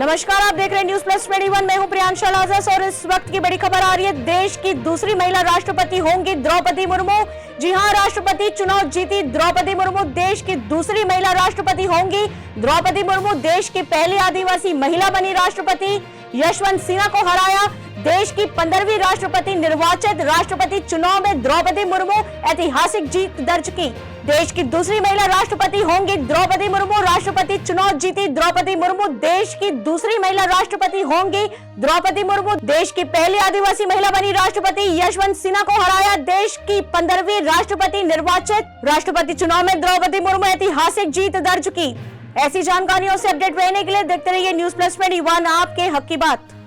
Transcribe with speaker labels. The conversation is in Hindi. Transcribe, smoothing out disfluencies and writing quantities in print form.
Speaker 1: नमस्कार, आप देख रहे हैं न्यूज प्लस 21। मैं हूं प्रियांशा लाजस और इस वक्त की बड़ी खबर आ रही है। देश की दूसरी महिला राष्ट्रपति होंगी द्रौपदी मुर्मू। जी हां, राष्ट्रपति चुनाव जीती द्रौपदी मुर्मू देश की दूसरी महिला राष्ट्रपति होंगी। द्रौपदी मुर्मू देश की पहली आदिवासी महिला बनी राष्ट्रपति। यशवंत सिन्हा को हराया। देश की 15वीं राष्ट्रपति निर्वाचित राष्ट्रपति चुनाव में द्रौपदी मुर्मू ऐतिहासिक जीत दर्ज की। देश की दूसरी महिला राष्ट्रपति होंगी द्रौपदी मुर्मू। राष्ट्रपति चुनाव जीती द्रौपदी मुर्मू देश की दूसरी महिला राष्ट्रपति होंगी। द्रौपदी मुर्मू देश की पहली आदिवासी महिला बनी राष्ट्रपति। यशवंत सिन्हा को हराया। देश की 15वीं राष्ट्रपति निर्वाचित राष्ट्रपति चुनाव में द्रौपदी मुर्मू ऐतिहासिक जीत दर्ज की। ऐसी जानकारियों से अपडेट रहने के लिए देखते रहिए न्यूज प्लस 21, आपके हक की बात।